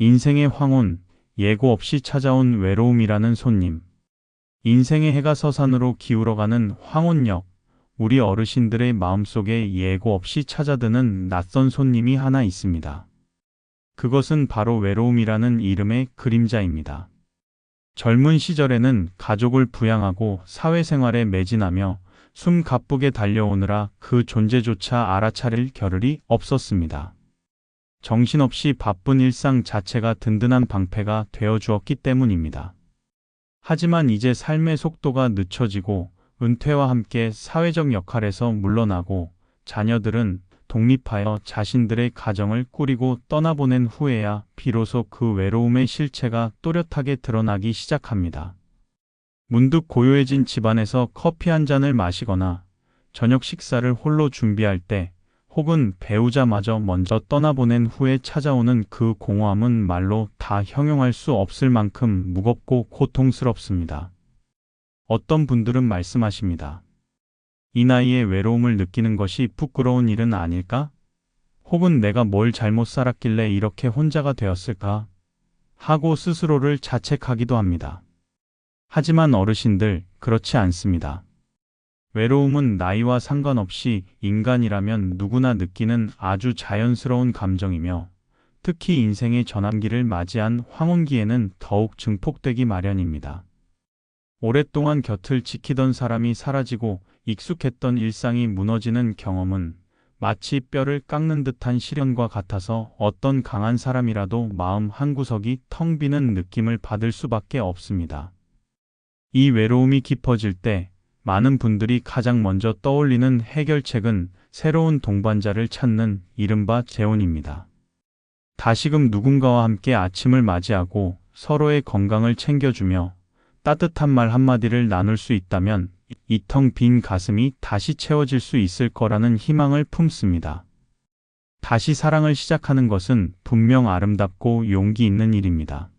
인생의 황혼, 예고 없이 찾아온 외로움이라는 손님. 인생의 해가 서산으로 기울어가는 황혼역, 우리 어르신들의 마음속에 예고 없이 찾아드는 낯선 손님이 하나 있습니다. 그것은 바로 외로움이라는 이름의 그림자입니다. 젊은 시절에는 가족을 부양하고 사회생활에 매진하며 숨 가쁘게 달려오느라 그 존재조차 알아차릴 겨를이 없었습니다. 정신없이 바쁜 일상 자체가 든든한 방패가 되어 주었기 때문입니다. 하지만 이제 삶의 속도가 늦춰지고 은퇴와 함께 사회적 역할에서 물러나고 자녀들은 독립하여 자신들의 가정을 꾸리고 떠나보낸 후에야 비로소 그 외로움의 실체가 또렷하게 드러나기 시작합니다. 문득 고요해진 집안에서 커피 한 잔을 마시거나 저녁 식사를 홀로 준비할 때 혹은 배우자마저 먼저 떠나보낸 후에 찾아오는 그 공허함은 말로 다 형용할 수 없을 만큼 무겁고 고통스럽습니다. 어떤 분들은 말씀하십니다. 이 나이에 외로움을 느끼는 것이 부끄러운 일은 아닐까? 혹은 내가 뭘 잘못 살았길래 이렇게 혼자가 되었을까? 하고 스스로를 자책하기도 합니다. 하지만 어르신들, 그렇지 않습니다. 외로움은 나이와 상관없이 인간이라면 누구나 느끼는 아주 자연스러운 감정이며 특히 인생의 전환기를 맞이한 황혼기에는 더욱 증폭되기 마련입니다. 오랫동안 곁을 지키던 사람이 사라지고 익숙했던 일상이 무너지는 경험은 마치 뼈를 깎는 듯한 시련과 같아서 어떤 강한 사람이라도 마음 한구석이 텅 비는 느낌을 받을 수밖에 없습니다. 이 외로움이 깊어질 때 많은 분들이 가장 먼저 떠올리는 해결책은 새로운 동반자를 찾는 이른바 재혼입니다. 다시금 누군가와 함께 아침을 맞이하고 서로의 건강을 챙겨주며 따뜻한 말 한마디를 나눌 수 있다면 이 텅 빈 가슴이 다시 채워질 수 있을 거라는 희망을 품습니다. 다시 사랑을 시작하는 것은 분명 아름답고 용기 있는 일입니다.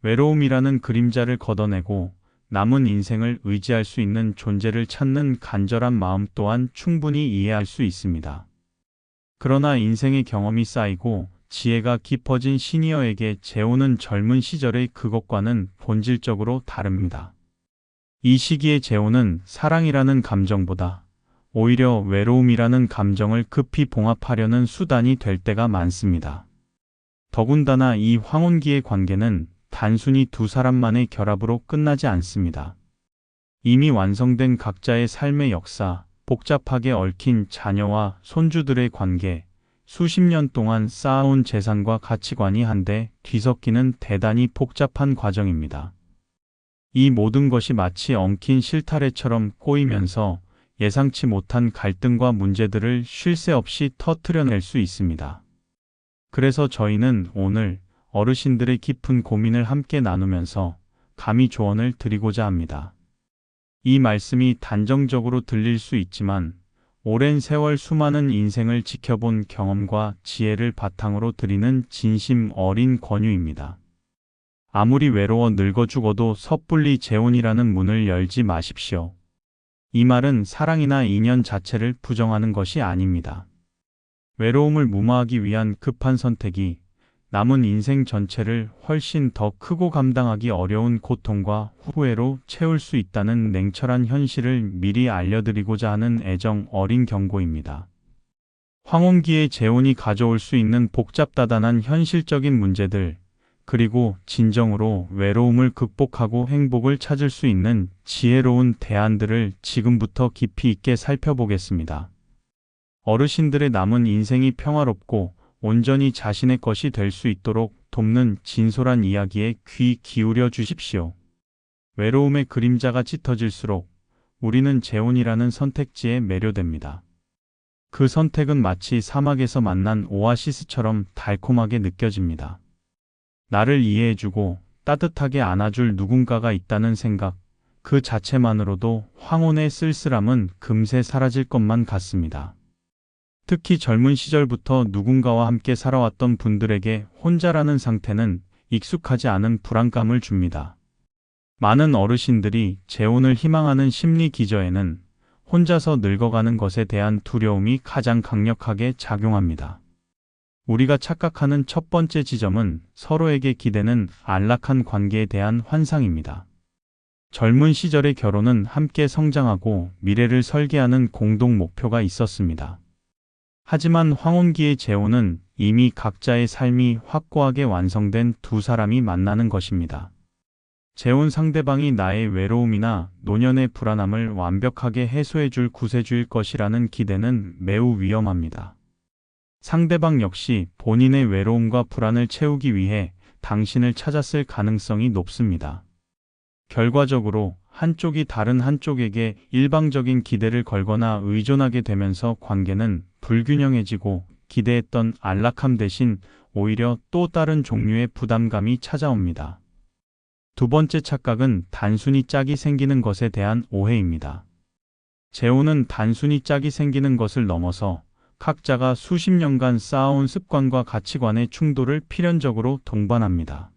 외로움이라는 그림자를 걷어내고 남은 인생을 의지할 수 있는 존재를 찾는 간절한 마음 또한 충분히 이해할 수 있습니다. 그러나 인생의 경험이 쌓이고 지혜가 깊어진 시니어에게 재혼은 젊은 시절의 그것과는 본질적으로 다릅니다. 이 시기의 재혼은 사랑이라는 감정보다 오히려 외로움이라는 감정을 급히 봉합하려는 수단이 될 때가 많습니다. 더군다나 이 황혼기의 관계는 단순히 두 사람만의 결합으로 끝나지 않습니다. 이미 완성된 각자의 삶의 역사, 복잡하게 얽힌 자녀와 손주들의 관계, 수십 년 동안 쌓아온 재산과 가치관이 한데 뒤섞이는 대단히 복잡한 과정입니다. 이 모든 것이 마치 엉킨 실타래처럼 꼬이면서 예상치 못한 갈등과 문제들을 쉴 새 없이 터뜨려낼 수 있습니다. 그래서 저희는 오늘 어르신들의 깊은 고민을 함께 나누면서 감히 조언을 드리고자 합니다. 이 말씀이 단정적으로 들릴 수 있지만 오랜 세월 수많은 인생을 지켜본 경험과 지혜를 바탕으로 드리는 진심 어린 권유입니다. 아무리 외로워 늙어 죽어도 섣불리 재혼이라는 문을 열지 마십시오. 이 말은 사랑이나 인연 자체를 부정하는 것이 아닙니다. 외로움을 무마하기 위한 급한 선택이 남은 인생 전체를 훨씬 더 크고 감당하기 어려운 고통과 후회로 채울 수 있다는 냉철한 현실을 미리 알려드리고자 하는 애정 어린 경고입니다. 황혼기의 재혼이 가져올 수 있는 복잡다단한 현실적인 문제들, 그리고 진정으로 외로움을 극복하고 행복을 찾을 수 있는 지혜로운 대안들을 지금부터 깊이 있게 살펴보겠습니다. 어르신들의 남은 인생이 평화롭고 온전히 자신의 것이 될 수 있도록 돕는 진솔한 이야기에 귀 기울여 주십시오. 외로움의 그림자가 짙어질수록 우리는 재혼이라는 선택지에 매료됩니다. 그 선택은 마치 사막에서 만난 오아시스처럼 달콤하게 느껴집니다. 나를 이해해주고 따뜻하게 안아줄 누군가가 있다는 생각, 그 자체만으로도 황혼의 쓸쓸함은 금세 사라질 것만 같습니다. 특히 젊은 시절부터 누군가와 함께 살아왔던 분들에게 혼자라는 상태는 익숙하지 않은 불안감을 줍니다. 많은 어르신들이 재혼을 희망하는 심리 기저에는 혼자서 늙어가는 것에 대한 두려움이 가장 강력하게 작용합니다. 우리가 착각하는 첫 번째 지점은 서로에게 기대는 안락한 관계에 대한 환상입니다. 젊은 시절의 결혼은 함께 성장하고 미래를 설계하는 공동 목표가 있었습니다. 하지만 황혼기의 재혼은 이미 각자의 삶이 확고하게 완성된 두 사람이 만나는 것입니다. 재혼 상대방이 나의 외로움이나 노년의 불안함을 완벽하게 해소해줄 구세주일 것이라는 기대는 매우 위험합니다. 상대방 역시 본인의 외로움과 불안을 채우기 위해 당신을 찾았을 가능성이 높습니다. 결과적으로 한쪽이 다른 한쪽에게 일방적인 기대를 걸거나 의존하게 되면서 관계는 불균형해지고 기대했던 안락함 대신 오히려 또 다른 종류의 부담감이 찾아옵니다. 두 번째 착각은 단순히 짝이 생기는 것에 대한 오해입니다. 재혼은 단순히 짝이 생기는 것을 넘어서 각자가 수십 년간 쌓아온 습관과 가치관의 충돌을 필연적으로 동반합니다.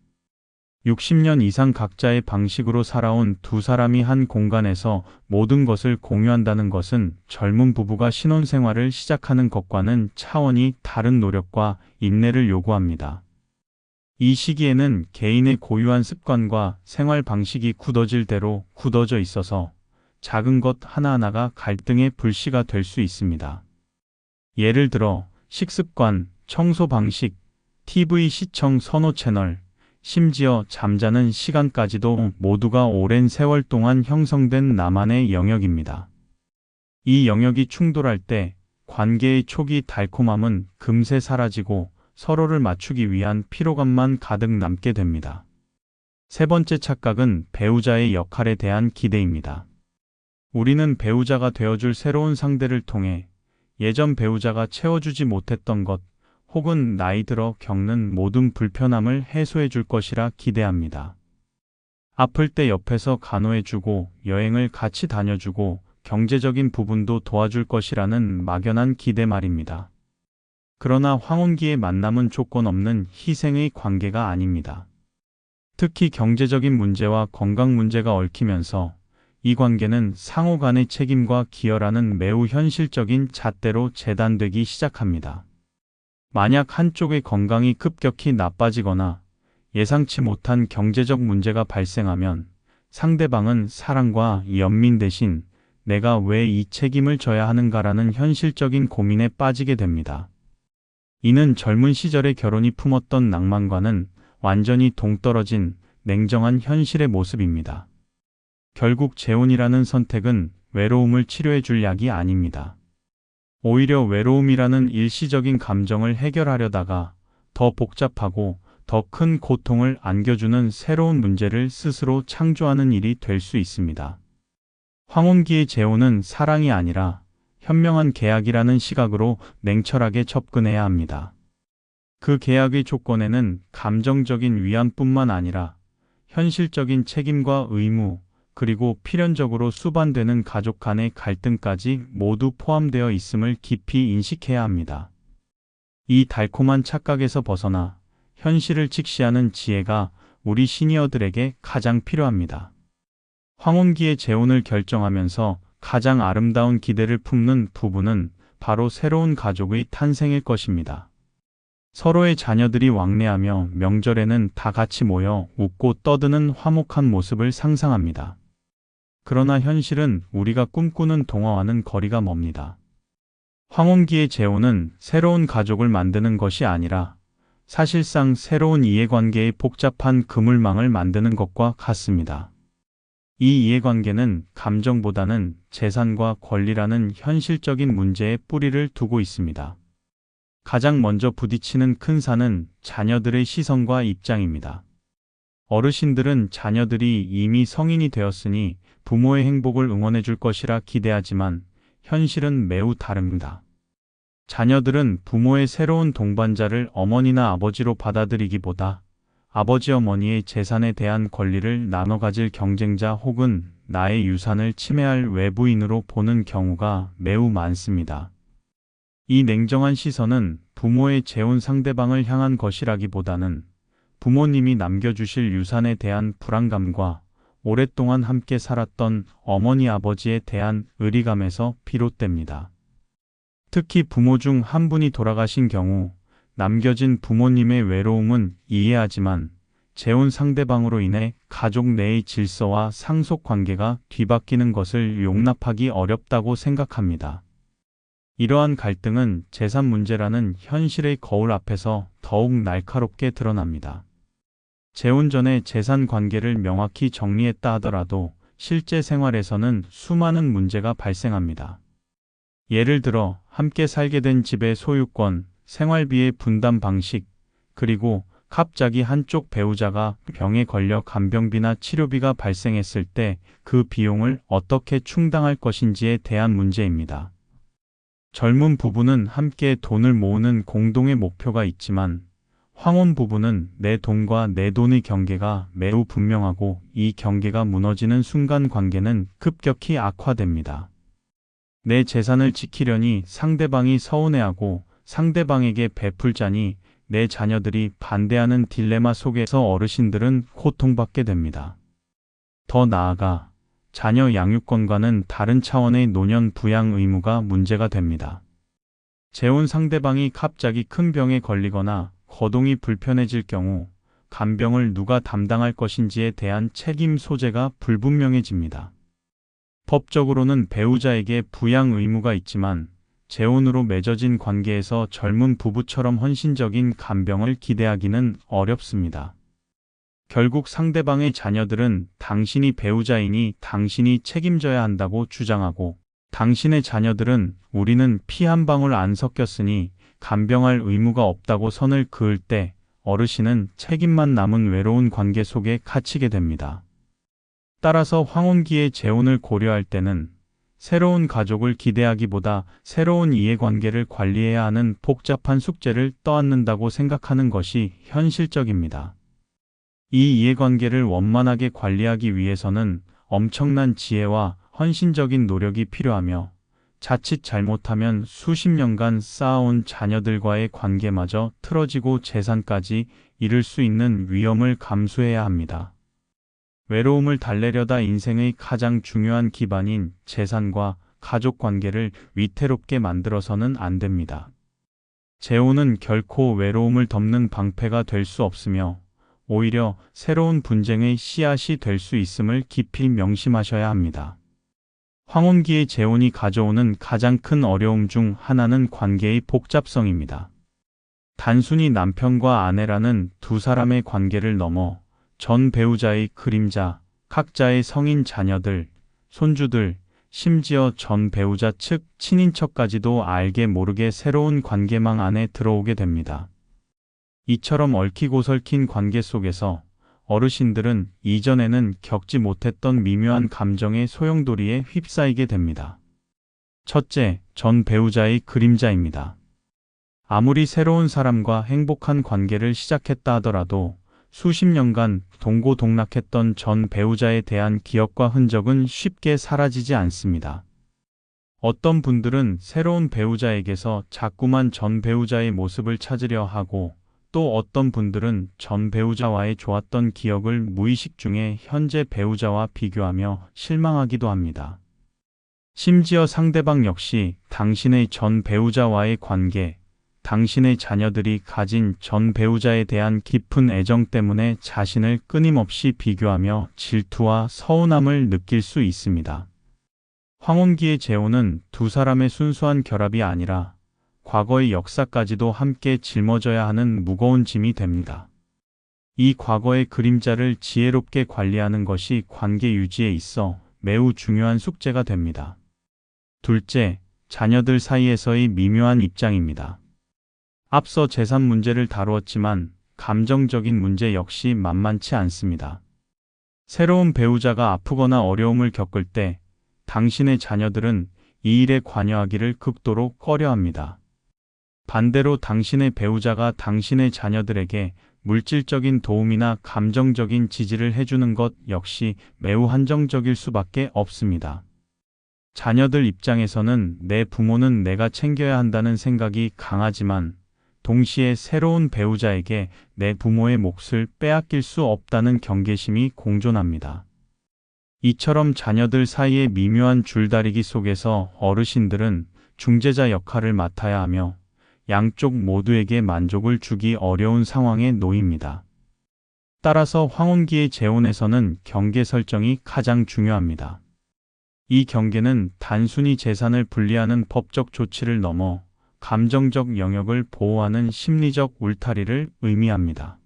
60년 이상 각자의 방식으로 살아온 두 사람이 한 공간에서 모든 것을 공유한다는 것은 젊은 부부가 신혼생활을 시작하는 것과는 차원이 다른 노력과 인내를 요구합니다. 이 시기에는 개인의 고유한 습관과 생활 방식이 굳어질 대로 굳어져 있어서 작은 것 하나하나가 갈등의 불씨가 될 수 있습니다. 예를 들어 식습관, 청소 방식, TV 시청 선호 채널, 심지어 잠자는 시간까지도 모두가 오랜 세월 동안 형성된 나만의 영역입니다. 이 영역이 충돌할 때 관계의 초기 달콤함은 금세 사라지고 서로를 맞추기 위한 피로감만 가득 남게 됩니다. 세 번째 착각은 배우자의 역할에 대한 기대입니다. 우리는 배우자가 되어줄 새로운 상대를 통해 예전 배우자가 채워주지 못했던 것, 혹은 나이 들어 겪는 모든 불편함을 해소해 줄 것이라 기대합니다. 아플 때 옆에서 간호해주고 여행을 같이 다녀주고 경제적인 부분도 도와줄 것이라는 막연한 기대 말입니다. 그러나 황혼기의 만남은 조건 없는 희생의 관계가 아닙니다. 특히 경제적인 문제와 건강 문제가 얽히면서 이 관계는 상호 간의 책임과 기여라는 매우 현실적인 잣대로 재단되기 시작합니다. 만약 한쪽의 건강이 급격히 나빠지거나 예상치 못한 경제적 문제가 발생하면 상대방은 사랑과 연민 대신 내가 왜 이 책임을 져야 하는가라는 현실적인 고민에 빠지게 됩니다. 이는 젊은 시절의 결혼이 품었던 낭만과는 완전히 동떨어진 냉정한 현실의 모습입니다. 결국 재혼이라는 선택은 외로움을 치료해 줄 약이 아닙니다. 오히려 외로움이라는 일시적인 감정을 해결하려다가 더 복잡하고 더 큰 고통을 안겨주는 새로운 문제를 스스로 창조하는 일이 될 수 있습니다. 황혼기의 재혼은 사랑이 아니라 현명한 계약이라는 시각으로 냉철하게 접근해야 합니다. 그 계약의 조건에는 감정적인 위안뿐만 아니라 현실적인 책임과 의무, 그리고 필연적으로 수반되는 가족 간의 갈등까지 모두 포함되어 있음을 깊이 인식해야 합니다. 이 달콤한 착각에서 벗어나 현실을 직시하는 지혜가 우리 시니어들에게 가장 필요합니다. 황혼기의 재혼을 결정하면서 가장 아름다운 기대를 품는 부부는 바로 새로운 가족의 탄생일 것입니다. 서로의 자녀들이 왕래하며 명절에는 다 같이 모여 웃고 떠드는 화목한 모습을 상상합니다. 그러나 현실은 우리가 꿈꾸는 동화와는 거리가 멉니다. 황혼기의 재혼은 새로운 가족을 만드는 것이 아니라 사실상 새로운 이해관계의 복잡한 그물망을 만드는 것과 같습니다. 이 이해관계는 감정보다는 재산과 권리라는 현실적인 문제에 뿌리를 두고 있습니다. 가장 먼저 부딪히는 큰 산은 자녀들의 시선과 입장입니다. 어르신들은 자녀들이 이미 성인이 되었으니 부모의 행복을 응원해 줄 것이라 기대하지만 현실은 매우 다릅니다. 자녀들은 부모의 새로운 동반자를 어머니나 아버지로 받아들이기보다 아버지 어머니의 재산에 대한 권리를 나눠 가질 경쟁자 혹은 나의 유산을 침해할 외부인으로 보는 경우가 매우 많습니다. 이 냉정한 시선은 부모의 재혼 상대방을 향한 것이라기보다는 부모님이 남겨주실 유산에 대한 불안감과 오랫동안 함께 살았던 어머니 아버지에 대한 의리감에서 비롯됩니다. 특히 부모 중 한 분이 돌아가신 경우 남겨진 부모님의 외로움은 이해하지만 재혼 상대방으로 인해 가족 내의 질서와 상속 관계가 뒤바뀌는 것을 용납하기 어렵다고 생각합니다. 이러한 갈등은 재산 문제라는 현실의 거울 앞에서 더욱 날카롭게 드러납니다. 재혼 전에 재산 관계를 명확히 정리했다 하더라도 실제 생활에서는 수많은 문제가 발생합니다. 예를 들어 함께 살게 된 집의 소유권, 생활비의 분담 방식, 그리고 갑자기 한쪽 배우자가 병에 걸려 간병비나 치료비가 발생했을 때 그 비용을 어떻게 충당할 것인지에 대한 문제입니다. 젊은 부부는 함께 돈을 모으는 공동의 목표가 있지만 황혼 부부는 내 돈과 내 돈의 경계가 매우 분명하고 이 경계가 무너지는 순간 관계는 급격히 악화됩니다. 내 재산을 지키려니 상대방이 서운해하고 상대방에게 베풀자니 내 자녀들이 반대하는 딜레마 속에서 어르신들은 고통받게 됩니다. 더 나아가 자녀 양육권과는 다른 차원의 노년 부양 의무가 문제가 됩니다. 재혼 상대방이 갑자기 큰 병에 걸리거나 거동이 불편해질 경우 간병을 누가 담당할 것인지에 대한 책임 소재가 불분명해집니다. 법적으로는 배우자에게 부양 의무가 있지만 재혼으로 맺어진 관계에서 젊은 부부처럼 헌신적인 간병을 기대하기는 어렵습니다. 결국 상대방의 자녀들은 당신이 배우자이니 당신이 책임져야 한다고 주장하고 당신의 자녀들은 우리는 피 한 방울 안 섞였으니 간병할 의무가 없다고 선을 그을 때 어르신은 책임만 남은 외로운 관계 속에 갇히게 됩니다. 따라서 황혼기의 재혼을 고려할 때는 새로운 가족을 기대하기보다 새로운 이해관계를 관리해야 하는 복잡한 숙제를 떠안는다고 생각하는 것이 현실적입니다. 이 이해관계를 원만하게 관리하기 위해서는 엄청난 지혜와 헌신적인 노력이 필요하며 자칫 잘못하면 수십 년간 쌓아온 자녀들과의 관계마저 틀어지고 재산까지 잃을 수 있는 위험을 감수해야 합니다. 외로움을 달래려다 인생의 가장 중요한 기반인 재산과 가족 관계를 위태롭게 만들어서는 안 됩니다. 재혼은 결코 외로움을 덮는 방패가 될 수 없으며 오히려 새로운 분쟁의 씨앗이 될 수 있음을 깊이 명심하셔야 합니다. 황혼기의 재혼이 가져오는 가장 큰 어려움 중 하나는 관계의 복잡성입니다. 단순히 남편과 아내라는 두 사람의 관계를 넘어 전 배우자의 그림자, 각자의 성인 자녀들, 손주들, 심지어 전 배우자 측 친인척까지도 알게 모르게 새로운 관계망 안에 들어오게 됩니다. 이처럼 얽히고 설킨 관계 속에서 어르신들은 이전에는 겪지 못했던 미묘한 감정의 소용돌이에 휩싸이게 됩니다. 첫째, 전 배우자의 그림자입니다. 아무리 새로운 사람과 행복한 관계를 시작했다 하더라도 수십 년간 동고동락했던 전 배우자에 대한 기억과 흔적은 쉽게 사라지지 않습니다. 어떤 분들은 새로운 배우자에게서 자꾸만 전 배우자의 모습을 찾으려 하고 또 어떤 분들은 전 배우자와의 좋았던 기억을 무의식 중에 현재 배우자와 비교하며 실망하기도 합니다. 심지어 상대방 역시 당신의 전 배우자와의 관계, 당신의 자녀들이 가진 전 배우자에 대한 깊은 애정 때문에 자신을 끊임없이 비교하며 질투와 서운함을 느낄 수 있습니다. 황혼기의 재혼은 두 사람의 순수한 결합이 아니라 과거의 역사까지도 함께 짊어져야 하는 무거운 짐이 됩니다. 이 과거의 그림자를 지혜롭게 관리하는 것이 관계 유지에 있어 매우 중요한 숙제가 됩니다. 둘째, 자녀들 사이에서의 미묘한 입장입니다. 앞서 재산 문제를 다루었지만 감정적인 문제 역시 만만치 않습니다. 새로운 배우자가 아프거나 어려움을 겪을 때 당신의 자녀들은 이 일에 관여하기를 극도로 꺼려합니다. 반대로 당신의 배우자가 당신의 자녀들에게 물질적인 도움이나 감정적인 지지를 해주는 것 역시 매우 한정적일 수밖에 없습니다. 자녀들 입장에서는 내 부모는 내가 챙겨야 한다는 생각이 강하지만 동시에 새로운 배우자에게 내 부모의 몫을 빼앗길 수 없다는 경계심이 공존합니다. 이처럼 자녀들 사이의 미묘한 줄다리기 속에서 어르신들은 중재자 역할을 맡아야 하며 양쪽 모두에게 만족을 주기 어려운 상황에 놓입니다. 따라서 황혼기의 재혼에서는 경계 설정이 가장 중요합니다. 이 경계는 단순히 재산을 분리하는 법적 조치를 넘어 감정적 영역을 보호하는 심리적 울타리를 의미합니다.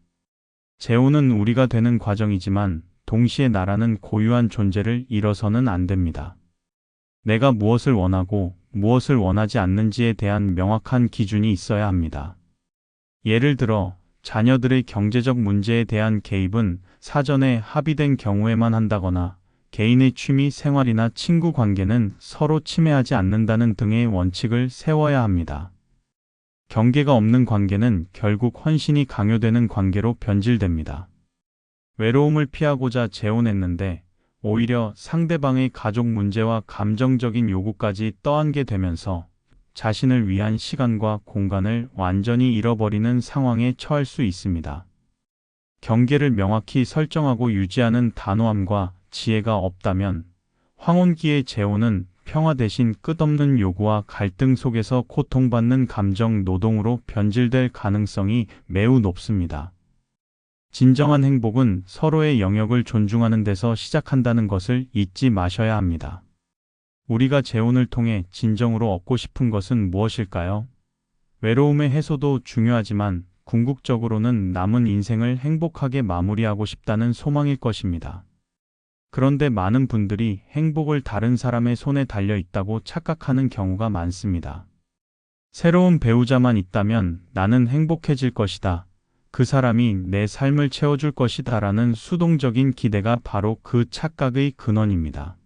재혼은 우리가 되는 과정이지만 동시에 나라는 고유한 존재를 잃어서는 안 됩니다. 내가 무엇을 원하고 무엇을 원하지 않는지에 대한 명확한 기준이 있어야 합니다. 예를 들어 자녀들의 경제적 문제에 대한 개입은 사전에 합의된 경우에만 한다거나 개인의 취미 생활이나 친구 관계는 서로 침해하지 않는다는 등의 원칙을 세워야 합니다. 경계가 없는 관계는 결국 헌신이 강요되는 관계로 변질됩니다. 외로움을 피하고자 재혼했는데 오히려 상대방의 가족 문제와 감정적인 요구까지 떠안게 되면서 자신을 위한 시간과 공간을 완전히 잃어버리는 상황에 처할 수 있습니다. 경계를 명확히 설정하고 유지하는 단호함과 지혜가 없다면 황혼기의 재혼은 평화 대신 끝없는 요구와 갈등 속에서 고통받는 감정 노동으로 변질될 가능성이 매우 높습니다. 진정한 행복은 서로의 영역을 존중하는 데서 시작한다는 것을 잊지 마셔야 합니다. 우리가 재혼을 통해 진정으로 얻고 싶은 것은 무엇일까요? 외로움의 해소도 중요하지만 궁극적으로는 남은 인생을 행복하게 마무리하고 싶다는 소망일 것입니다. 그런데 많은 분들이 행복을 다른 사람의 손에 달려 있다고 착각하는 경우가 많습니다. 새로운 배우자만 있다면 나는 행복해질 것이다. 그 사람이 내 삶을 채워줄 것이다 라는 수동적인 기대가 바로 그 착각의 근원입니다.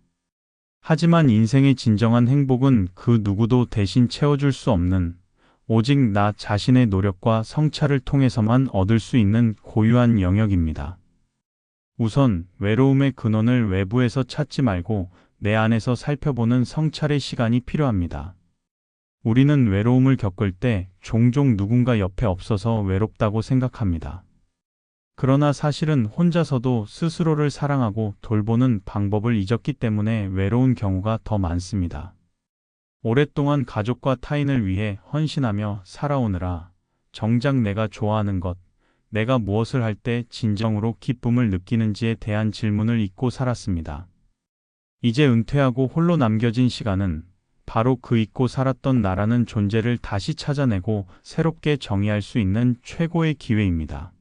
하지만 인생의 진정한 행복은 그 누구도 대신 채워줄 수 없는 오직 나 자신의 노력과 성찰을 통해서만 얻을 수 있는 고유한 영역입니다. 우선 외로움의 근원을 외부에서 찾지 말고 내 안에서 살펴보는 성찰의 시간이 필요합니다. 우리는 외로움을 겪을 때 종종 누군가 옆에 없어서 외롭다고 생각합니다. 그러나 사실은 혼자서도 스스로를 사랑하고 돌보는 방법을 잊었기 때문에 외로운 경우가 더 많습니다. 오랫동안 가족과 타인을 위해 헌신하며 살아오느라 정작 내가 좋아하는 것, 내가 무엇을 할 때 진정으로 기쁨을 느끼는지에 대한 질문을 잊고 살았습니다. 이제 은퇴하고 홀로 남겨진 시간은 바로 그 잊고 살았던 나라는 존재를 다시 찾아내고 새롭게 정의할 수 있는 최고의 기회입니다.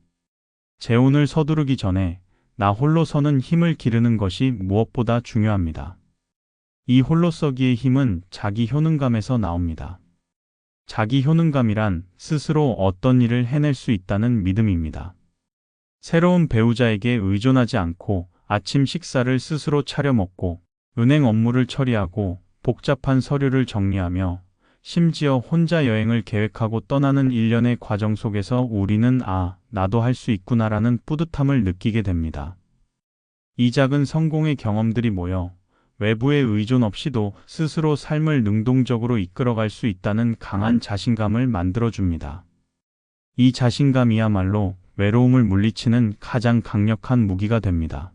재혼을 서두르기 전에 나 홀로서는 힘을 기르는 것이 무엇보다 중요합니다. 이 홀로서기의 힘은 자기 효능감에서 나옵니다. 자기 효능감이란 스스로 어떤 일을 해낼 수 있다는 믿음입니다. 새로운 배우자에게 의존하지 않고 아침 식사를 스스로 차려 먹고 은행 업무를 처리하고 복잡한 서류를 정리하며 심지어 혼자 여행을 계획하고 떠나는 일련의 과정 속에서 우리는 나도 할 수 있구나라는 뿌듯함을 느끼게 됩니다. 이 작은 성공의 경험들이 모여 외부의 의존 없이도 스스로 삶을 능동적으로 이끌어갈 수 있다는 강한 자신감을 만들어줍니다. 이 자신감이야말로 외로움을 물리치는 가장 강력한 무기가 됩니다.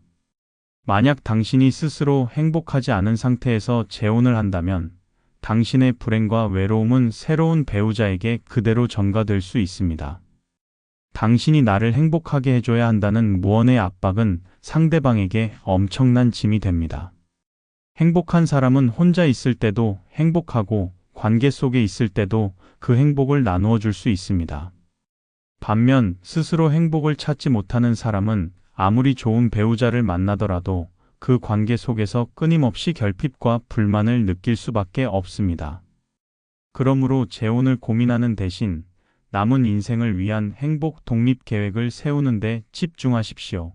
만약 당신이 스스로 행복하지 않은 상태에서 재혼을 한다면 당신의 불행과 외로움은 새로운 배우자에게 그대로 전가될 수 있습니다. 당신이 나를 행복하게 해줘야 한다는 무언의 압박은 상대방에게 엄청난 짐이 됩니다. 행복한 사람은 혼자 있을 때도 행복하고 관계 속에 있을 때도 그 행복을 나누어 줄 수 있습니다. 반면 스스로 행복을 찾지 못하는 사람은 아무리 좋은 배우자를 만나더라도 그 관계 속에서 끊임없이 결핍과 불만을 느낄 수밖에 없습니다. 그러므로 재혼을 고민하는 대신 남은 인생을 위한 행복 독립 계획을 세우는 데 집중하십시오.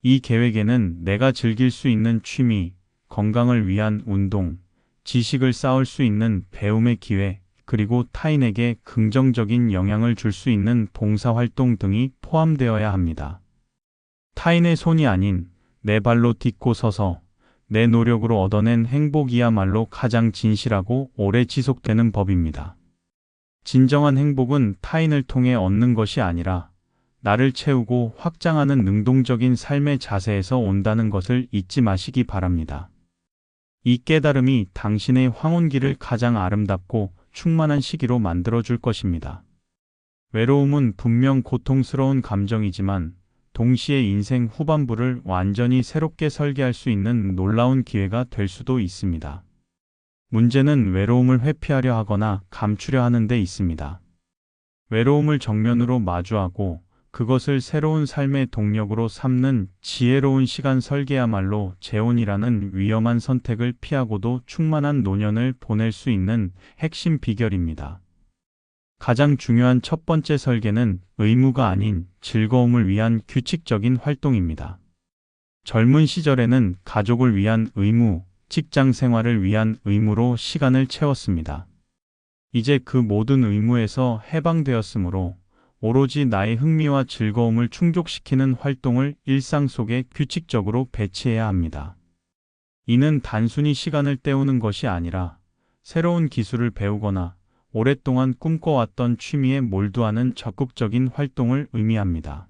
이 계획에는 내가 즐길 수 있는 취미, 건강을 위한 운동, 지식을 쌓을 수 있는 배움의 기회, 그리고 타인에게 긍정적인 영향을 줄 수 있는 봉사활동 등이 포함되어야 합니다. 타인의 손이 아닌 내 발로 딛고 서서 내 노력으로 얻어낸 행복이야말로 가장 진실하고 오래 지속되는 법입니다. 진정한 행복은 타인을 통해 얻는 것이 아니라 나를 채우고 확장하는 능동적인 삶의 자세에서 온다는 것을 잊지 마시기 바랍니다. 이 깨달음이 당신의 황혼기를 가장 아름답고 충만한 시기로 만들어줄 것입니다. 외로움은 분명 고통스러운 감정이지만 동시에 인생 후반부를 완전히 새롭게 설계할 수 있는 놀라운 기회가 될 수도 있습니다. 문제는 외로움을 회피하려 하거나 감추려 하는 데 있습니다. 외로움을 정면으로 마주하고 그것을 새로운 삶의 동력으로 삼는 지혜로운 시간 설계야말로 재혼이라는 위험한 선택을 피하고도 충만한 노년을 보낼 수 있는 핵심 비결입니다. 가장 중요한 첫 번째 설계는 의무가 아닌 즐거움을 위한 규칙적인 활동입니다. 젊은 시절에는 가족을 위한 의무, 직장 생활을 위한 의무로 시간을 채웠습니다. 이제 그 모든 의무에서 해방되었으므로 오로지 나의 흥미와 즐거움을 충족시키는 활동을 일상 속에 규칙적으로 배치해야 합니다. 이는 단순히 시간을 때우는 것이 아니라 새로운 기술을 배우거나 오랫동안 꿈꿔왔던 취미에 몰두하는 적극적인 활동을 의미합니다.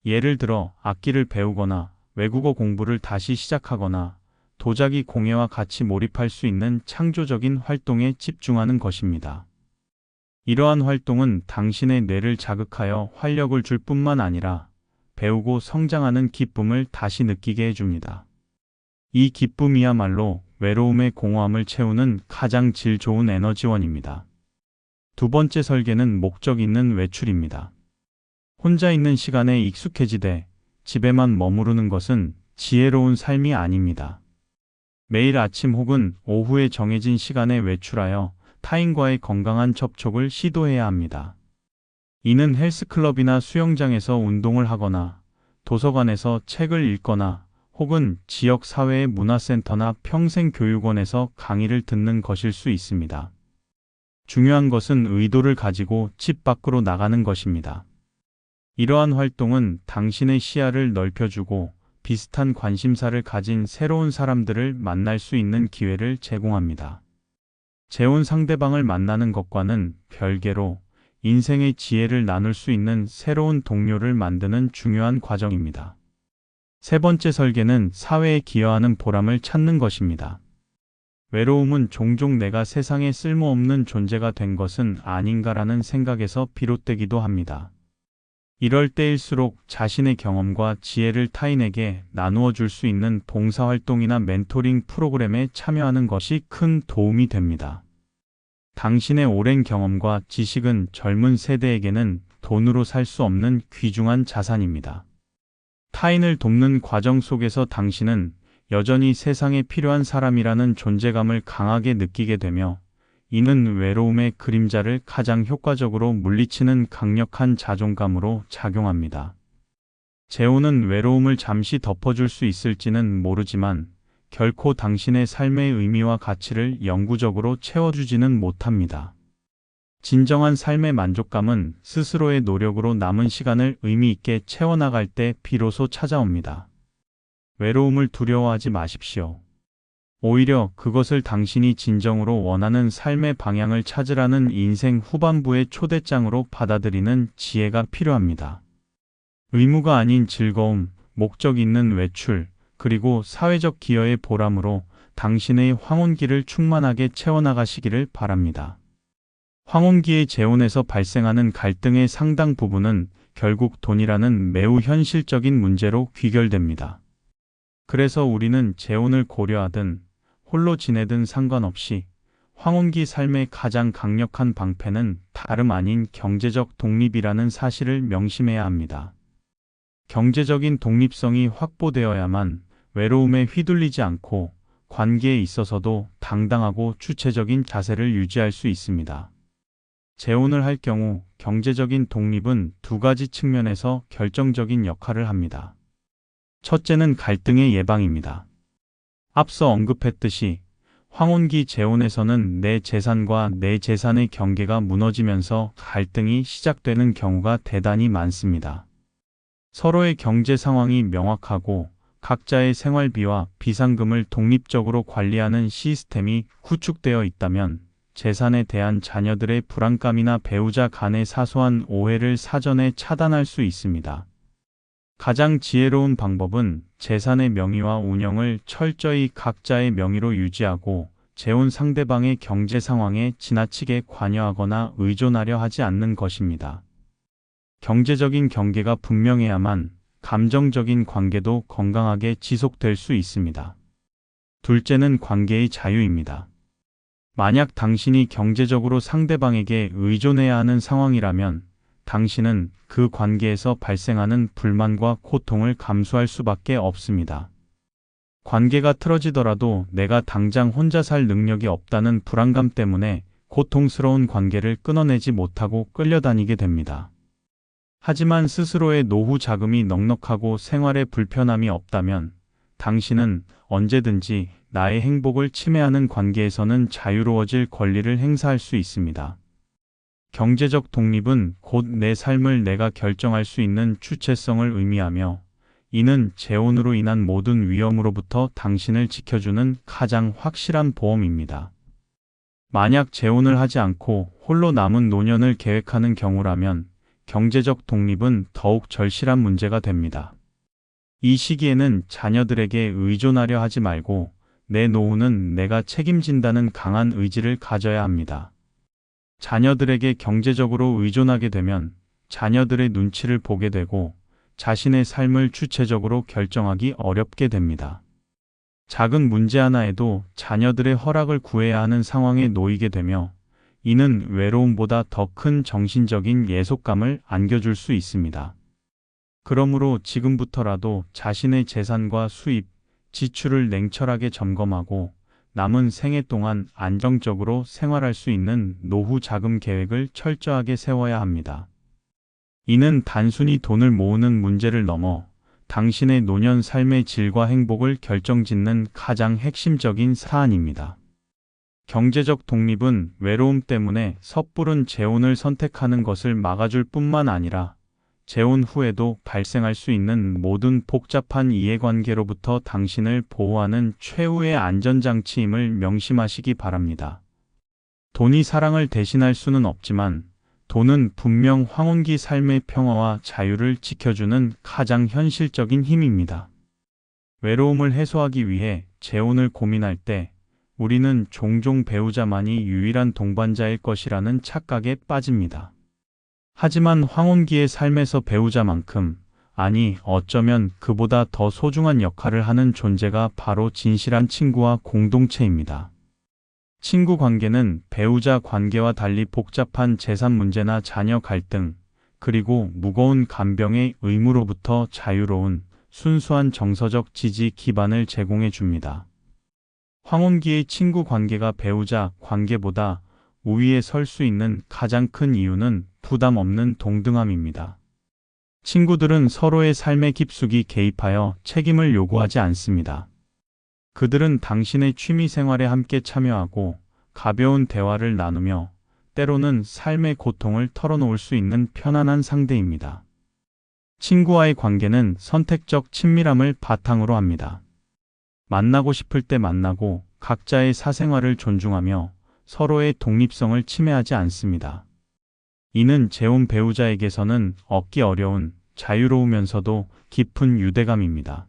예를 들어 악기를 배우거나 외국어 공부를 다시 시작하거나 도자기 공예와 같이 몰입할 수 있는 창조적인 활동에 집중하는 것입니다. 이러한 활동은 당신의 뇌를 자극하여 활력을 줄 뿐만 아니라 배우고 성장하는 기쁨을 다시 느끼게 해줍니다. 이 기쁨이야말로 외로움의 공허함을 채우는 가장 질 좋은 에너지원입니다. 두 번째 설계는 목적 있는 외출입니다. 혼자 있는 시간에 익숙해지되 집에만 머무르는 것은 지혜로운 삶이 아닙니다. 매일 아침 혹은 오후에 정해진 시간에 외출하여 타인과의 건강한 접촉을 시도해야 합니다. 이는 헬스클럽이나 수영장에서 운동을 하거나 도서관에서 책을 읽거나 혹은 지역 사회의 문화센터나 평생교육원에서 강의를 듣는 것일 수 있습니다. 중요한 것은 의도를 가지고 집 밖으로 나가는 것입니다. 이러한 활동은 당신의 시야를 넓혀주고 비슷한 관심사를 가진 새로운 사람들을 만날 수 있는 기회를 제공합니다. 재혼 상대방을 만나는 것과는 별개로 인생의 지혜를 나눌 수 있는 새로운 동료를 만드는 중요한 과정입니다. 세 번째 설계는 사회에 기여하는 보람을 찾는 것입니다. 외로움은 종종 내가 세상에 쓸모없는 존재가 된 것은 아닌가라는 생각에서 비롯되기도 합니다. 이럴 때일수록 자신의 경험과 지혜를 타인에게 나누어 줄 수 있는 봉사활동이나 멘토링 프로그램에 참여하는 것이 큰 도움이 됩니다. 당신의 오랜 경험과 지식은 젊은 세대에게는 돈으로 살 수 없는 귀중한 자산입니다. 타인을 돕는 과정 속에서 당신은 여전히 세상에 필요한 사람이라는 존재감을 강하게 느끼게 되며 이는 외로움의 그림자를 가장 효과적으로 물리치는 강력한 자존감으로 작용합니다. 재혼은 외로움을 잠시 덮어줄 수 있을지는 모르지만 결코 당신의 삶의 의미와 가치를 영구적으로 채워주지는 못합니다. 진정한 삶의 만족감은 스스로의 노력으로 남은 시간을 의미 있게 채워나갈 때 비로소 찾아옵니다. 외로움을 두려워하지 마십시오. 오히려 그것을 당신이 진정으로 원하는 삶의 방향을 찾으라는 인생 후반부의 초대장으로 받아들이는 지혜가 필요합니다. 의무가 아닌 즐거움, 목적 있는 외출, 그리고 사회적 기여의 보람으로 당신의 황혼기를 충만하게 채워나가시기를 바랍니다. 황혼기의 재혼에서 발생하는 갈등의 상당 부분은 결국 돈이라는 매우 현실적인 문제로 귀결됩니다. 그래서 우리는 재혼을 고려하든 홀로 지내든 상관없이 황혼기 삶의 가장 강력한 방패는 다름 아닌 경제적 독립이라는 사실을 명심해야 합니다. 경제적인 독립성이 확보되어야만 외로움에 휘둘리지 않고 관계에 있어서도 당당하고 주체적인 자세를 유지할 수 있습니다. 재혼을 할 경우 경제적인 독립은 두 가지 측면에서 결정적인 역할을 합니다. 첫째는 갈등의 예방입니다. 앞서 언급했듯이 황혼기 재혼에서는 내 재산과 내 재산의 경계가 무너지면서 갈등이 시작되는 경우가 대단히 많습니다. 서로의 경제 상황이 명확하고 각자의 생활비와 비상금을 독립적으로 관리하는 시스템이 구축되어 있다면 재산에 대한 자녀들의 불안감이나 배우자 간의 사소한 오해를 사전에 차단할 수 있습니다. 가장 지혜로운 방법은 재산의 명의와 운영을 철저히 각자의 명의로 유지하고 재혼 상대방의 경제 상황에 지나치게 관여하거나 의존하려 하지 않는 것입니다. 경제적인 경계가 분명해야만 감정적인 관계도 건강하게 지속될 수 있습니다. 둘째는 관계의 자유입니다. 만약 당신이 경제적으로 상대방에게 의존해야 하는 상황이라면 당신은 그 관계에서 발생하는 불만과 고통을 감수할 수밖에 없습니다. 관계가 틀어지더라도 내가 당장 혼자 살 능력이 없다는 불안감 때문에 고통스러운 관계를 끊어내지 못하고 끌려다니게 됩니다. 하지만 스스로의 노후 자금이 넉넉하고 생활에 불편함이 없다면 당신은 언제든지 나의 행복을 침해하는 관계에서는 자유로워질 권리를 행사할 수 있습니다. 경제적 독립은 곧 내 삶을 내가 결정할 수 있는 주체성을 의미하며 이는 재혼으로 인한 모든 위험으로부터 당신을 지켜주는 가장 확실한 보험입니다. 만약 재혼을 하지 않고 홀로 남은 노년을 계획하는 경우라면 경제적 독립은 더욱 절실한 문제가 됩니다. 이 시기에는 자녀들에게 의존하려 하지 말고 내 노후는 내가 책임진다는 강한 의지를 가져야 합니다. 자녀들에게 경제적으로 의존하게 되면 자녀들의 눈치를 보게 되고 자신의 삶을 주체적으로 결정하기 어렵게 됩니다. 작은 문제 하나에도 자녀들의 허락을 구해야 하는 상황에 놓이게 되며 이는 외로움보다 더 큰 정신적인 예속감을 안겨줄 수 있습니다. 그러므로 지금부터라도 자신의 재산과 수입, 지출을 냉철하게 점검하고 남은 생애 동안 안정적으로 생활할 수 있는 노후 자금 계획을 철저하게 세워야 합니다. 이는 단순히 돈을 모으는 문제를 넘어 당신의 노년 삶의 질과 행복을 결정짓는 가장 핵심적인 사안입니다. 경제적 독립은 외로움 때문에 섣부른 재혼을 선택하는 것을 막아줄 뿐만 아니라 재혼 후에도 발생할 수 있는 모든 복잡한 이해관계로부터 당신을 보호하는 최후의 안전장치임을 명심하시기 바랍니다. 돈이 사랑을 대신할 수는 없지만 돈은 분명 황혼기 삶의 평화와 자유를 지켜주는 가장 현실적인 힘입니다. 외로움을 해소하기 위해 재혼을 고민할 때 우리는 종종 배우자만이 유일한 동반자일 것이라는 착각에 빠집니다. 하지만 황혼기의 삶에서 배우자만큼, 아니 어쩌면 그보다 더 소중한 역할을 하는 존재가 바로 진실한 친구와 공동체입니다. 친구 관계는 배우자 관계와 달리 복잡한 재산 문제나 자녀 갈등, 그리고 무거운 간병의 의무로부터 자유로운 순수한 정서적 지지 기반을 제공해 줍니다. 황혼기의 친구 관계가 배우자 관계보다 우위에 설 수 있는 가장 큰 이유는 부담 없는 동등함입니다. 친구들은 서로의 삶에 깊숙이 개입하여 책임을 요구하지 않습니다. 그들은 당신의 취미 생활에 함께 참여하고 가벼운 대화를 나누며 때로는 삶의 고통을 털어놓을 수 있는 편안한 상대입니다. 친구와의 관계는 선택적 친밀함을 바탕으로 합니다. 만나고 싶을 때 만나고 각자의 사생활을 존중하며 서로의 독립성을 침해하지 않습니다. 이는 재혼 배우자에게서는 얻기 어려운 자유로우면서도 깊은 유대감입니다.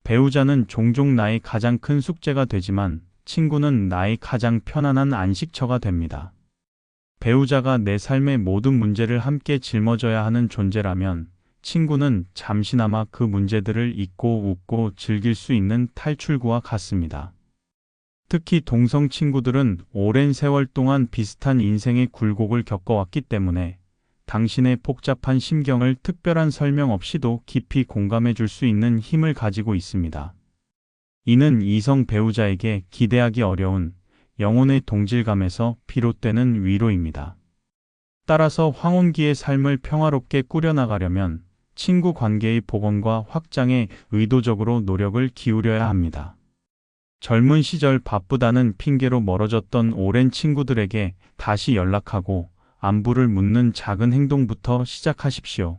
배우자는 종종 나의 가장 큰 숙제가 되지만 친구는 나의 가장 편안한 안식처가 됩니다. 배우자가 내 삶의 모든 문제를 함께 짊어져야 하는 존재라면 친구는 잠시나마 그 문제들을 잊고 웃고 즐길 수 있는 탈출구와 같습니다. 특히 동성 친구들은 오랜 세월 동안 비슷한 인생의 굴곡을 겪어왔기 때문에 당신의 복잡한 심경을 특별한 설명 없이도 깊이 공감해 줄 수 있는 힘을 가지고 있습니다. 이는 이성 배우자에게 기대하기 어려운 영혼의 동질감에서 비롯되는 위로입니다. 따라서 황혼기의 삶을 평화롭게 꾸려나가려면 친구 관계의 복원과 확장에 의도적으로 노력을 기울여야 합니다. 젊은 시절 바쁘다는 핑계로 멀어졌던 오랜 친구들에게 다시 연락하고 안부를 묻는 작은 행동부터 시작하십시오.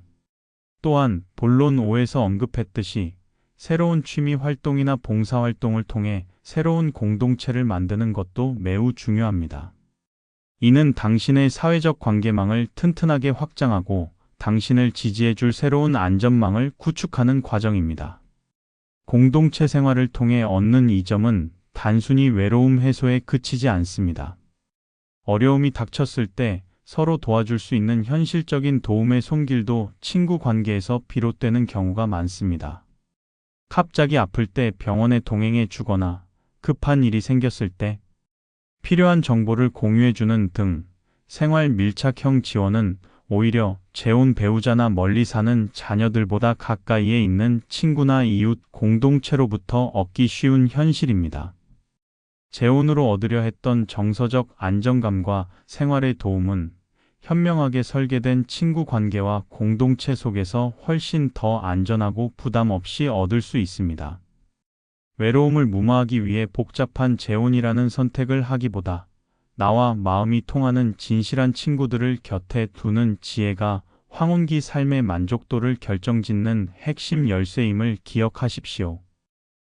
또한 본론 5에서 언급했듯이 새로운 취미 활동이나 봉사 활동을 통해 새로운 공동체를 만드는 것도 매우 중요합니다. 이는 당신의 사회적 관계망을 튼튼하게 확장하고 당신을 지지해줄 새로운 안전망을 구축하는 과정입니다. 공동체 생활을 통해 얻는 이점은 단순히 외로움 해소에 그치지 않습니다. 어려움이 닥쳤을 때 서로 도와줄 수 있는 현실적인 도움의 손길도 친구 관계에서 비롯되는 경우가 많습니다. 갑자기 아플 때 병원에 동행해 주거나 급한 일이 생겼을 때 필요한 정보를 공유해주는 등 생활 밀착형 지원은 오히려 재혼 배우자나 멀리 사는 자녀들보다 가까이에 있는 친구나 이웃 공동체로부터 얻기 쉬운 현실입니다. 재혼으로 얻으려 했던 정서적 안정감과 생활의 도움은 현명하게 설계된 친구 관계와 공동체 속에서 훨씬 더 안전하고 부담 없이 얻을 수 있습니다. 외로움을 무마하기 위해 복잡한 재혼이라는 선택을 하기보다 나와 마음이 통하는 진실한 친구들을 곁에 두는 지혜가 황혼기 삶의 만족도를 결정짓는 핵심 열쇠임을 기억하십시오.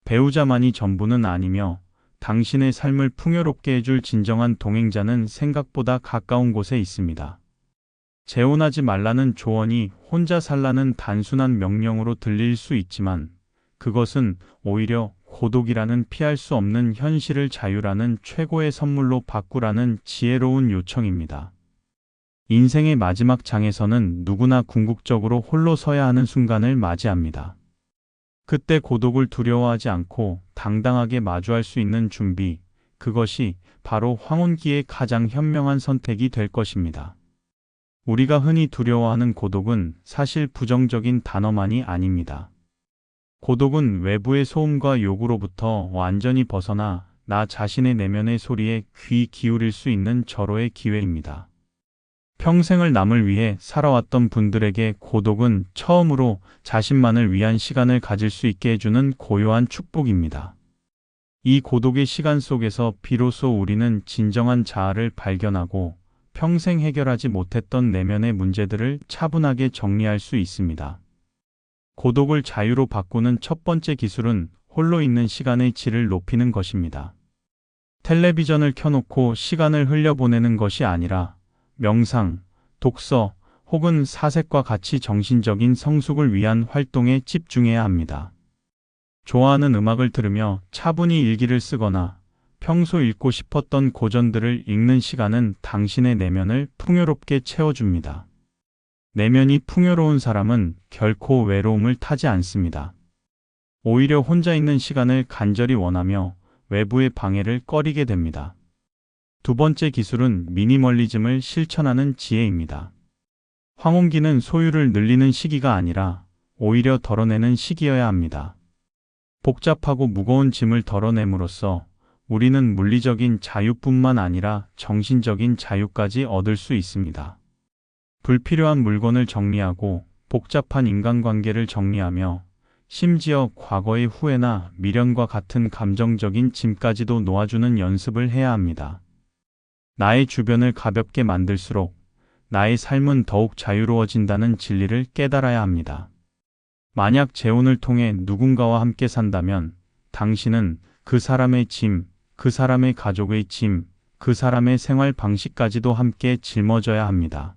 배우자만이 전부는 아니며 당신의 삶을 풍요롭게 해줄 진정한 동행자는 생각보다 가까운 곳에 있습니다. 재혼하지 말라는 조언이 혼자 살라는 단순한 명령으로 들릴 수 있지만 그것은 오히려 고독이라는 피할 수 없는 현실을 자유라는 최고의 선물로 바꾸라는 지혜로운 요청입니다. 인생의 마지막 장에서는 누구나 궁극적으로 홀로 서야 하는 순간을 맞이합니다. 그때 고독을 두려워하지 않고 당당하게 마주할 수 있는 준비, 그것이 바로 황혼기의 가장 현명한 선택이 될 것입니다. 우리가 흔히 두려워하는 고독은 사실 부정적인 단어만이 아닙니다. 고독은 외부의 소음과 요구로부터 완전히 벗어나 나 자신의 내면의 소리에 귀 기울일 수 있는 절호의 기회입니다. 평생을 남을 위해 살아왔던 분들에게 고독은 처음으로 자신만을 위한 시간을 가질 수 있게 해주는 고요한 축복입니다. 이 고독의 시간 속에서 비로소 우리는 진정한 자아를 발견하고 평생 해결하지 못했던 내면의 문제들을 차분하게 정리할 수 있습니다. 고독을 자유로 바꾸는 첫 번째 기술은 홀로 있는 시간의 질을 높이는 것입니다. 텔레비전을 켜놓고 시간을 흘려보내는 것이 아니라 명상, 독서 혹은 사색과 같이 정신적인 성숙을 위한 활동에 집중해야 합니다. 좋아하는 음악을 들으며 차분히 일기를 쓰거나 평소 읽고 싶었던 고전들을 읽는 시간은 당신의 내면을 풍요롭게 채워줍니다. 내면이 풍요로운 사람은 결코 외로움을 타지 않습니다. 오히려 혼자 있는 시간을 간절히 원하며 외부의 방해를 꺼리게 됩니다. 두 번째 기술은 미니멀리즘을 실천하는 지혜입니다. 황혼기는 소유를 늘리는 시기가 아니라 오히려 덜어내는 시기여야 합니다. 복잡하고 무거운 짐을 덜어냄으로써 우리는 물리적인 자유뿐만 아니라 정신적인 자유까지 얻을 수 있습니다. 불필요한 물건을 정리하고 복잡한 인간관계를 정리하며 심지어 과거의 후회나 미련과 같은 감정적인 짐까지도 놓아주는 연습을 해야 합니다. 나의 주변을 가볍게 만들수록 나의 삶은 더욱 자유로워진다는 진리를 깨달아야 합니다. 만약 재혼을 통해 누군가와 함께 산다면 당신은 그 사람의 짐, 그 사람의 가족의 짐, 그 사람의 생활 방식까지도 함께 짊어져야 합니다.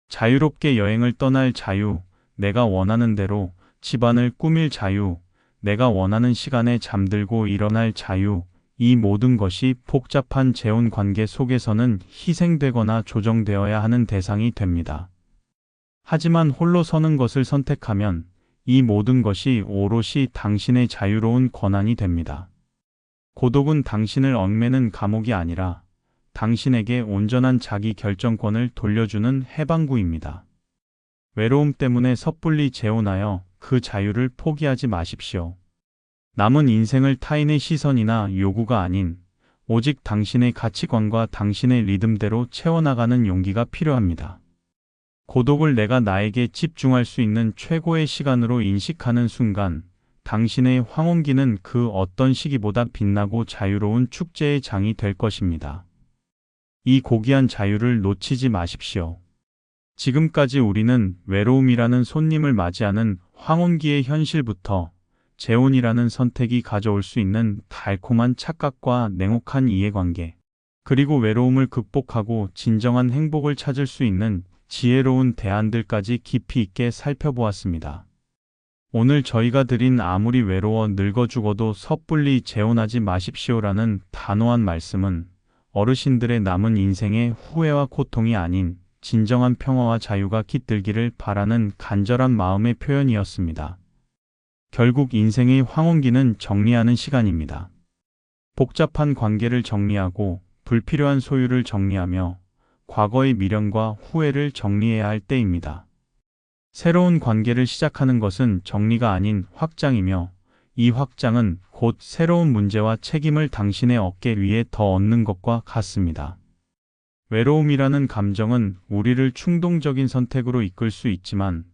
자유롭게 여행을 떠날 자유, 내가 원하는 대로 집안을 꾸밀 자유, 내가 원하는 시간에 잠들고 일어날 자유, 이 모든 것이 복잡한 재혼 관계 속에서는 희생되거나 조정되어야 하는 대상이 됩니다. 하지만 홀로 서는 것을 선택하면 이 모든 것이 오롯이 당신의 자유로운 권한이 됩니다. 고독은 당신을 얽매는 감옥이 아니라 당신에게 온전한 자기 결정권을 돌려주는 해방구입니다. 외로움 때문에 섣불리 재혼하여 그 자유를 포기하지 마십시오. 남은 인생을 타인의 시선이나 요구가 아닌 오직 당신의 가치관과 당신의 리듬대로 채워나가는 용기가 필요합니다. 고독을 내가 나에게 집중할 수 있는 최고의 시간으로 인식하는 순간 당신의 황혼기는 그 어떤 시기보다 빛나고 자유로운 축제의 장이 될 것입니다. 이 고귀한 자유를 놓치지 마십시오. 지금까지 우리는 외로움이라는 손님을 맞이하는 황혼기의 현실부터 재혼이라는 선택이 가져올 수 있는 달콤한 착각과 냉혹한 이해관계, 그리고 외로움을 극복하고 진정한 행복을 찾을 수 있는 지혜로운 대안들까지 깊이 있게 살펴보았습니다. 오늘 저희가 드린 아무리 외로워 늙어 죽어도 섣불리 재혼하지 마십시오라는 단호한 말씀은 어르신들의 남은 인생의 후회와 고통이 아닌 진정한 평화와 자유가 깃들기를 바라는 간절한 마음의 표현이었습니다. 결국 인생의 황혼기는 정리하는 시간입니다. 복잡한 관계를 정리하고 불필요한 소유를 정리하며 과거의 미련과 후회를 정리해야 할 때입니다. 새로운 관계를 시작하는 것은 정리가 아닌 확장이며 이 확장은 곧 새로운 문제와 책임을 당신의 어깨 위에 더 얹는 것과 같습니다. 외로움이라는 감정은 우리를 충동적인 선택으로 이끌 수 있지만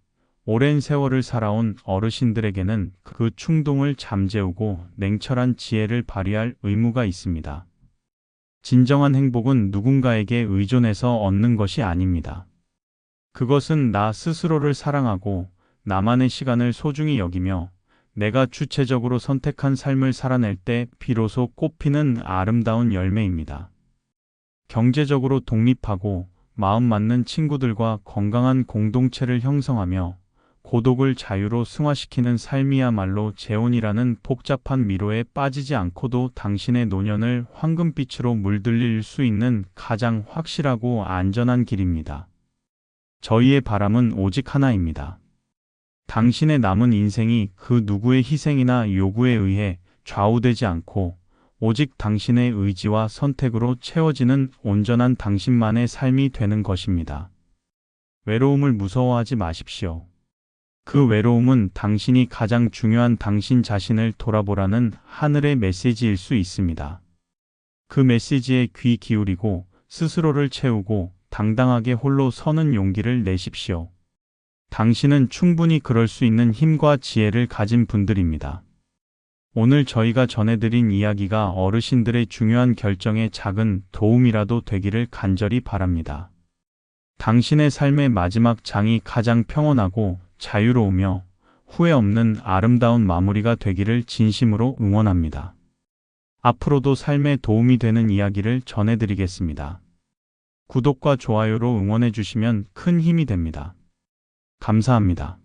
오랜 세월을 살아온 어르신들에게는 그 충동을 잠재우고 냉철한 지혜를 발휘할 의무가 있습니다. 진정한 행복은 누군가에게 의존해서 얻는 것이 아닙니다. 그것은 나 스스로를 사랑하고 나만의 시간을 소중히 여기며 내가 주체적으로 선택한 삶을 살아낼 때 비로소 꽃피는 아름다운 열매입니다. 경제적으로 독립하고 마음 맞는 친구들과 건강한 공동체를 형성하며 고독을 자유로 승화시키는 삶이야말로 재혼이라는 복잡한 미로에 빠지지 않고도 당신의 노년을 황금빛으로 물들일 수 있는 가장 확실하고 안전한 길입니다. 저희의 바람은 오직 하나입니다. 당신의 남은 인생이 그 누구의 희생이나 요구에 의해 좌우되지 않고 오직 당신의 의지와 선택으로 채워지는 온전한 당신만의 삶이 되는 것입니다. 외로움을 무서워하지 마십시오. 그 외로움은 당신이 가장 중요한 당신 자신을 돌아보라는 하늘의 메시지일 수 있습니다. 그 메시지에 귀 기울이고 스스로를 채우고 당당하게 홀로 서는 용기를 내십시오. 당신은 충분히 그럴 수 있는 힘과 지혜를 가진 분들입니다. 오늘 저희가 전해드린 이야기가 어르신들의 중요한 결정에 작은 도움이라도 되기를 간절히 바랍니다. 당신의 삶의 마지막 장이 가장 평온하고 자유로우며 후회 없는 아름다운 마무리가 되기를 진심으로 응원합니다. 앞으로도 삶에 도움이 되는 이야기를 전해드리겠습니다. 구독과 좋아요로 응원해 주시면 큰 힘이 됩니다. 감사합니다.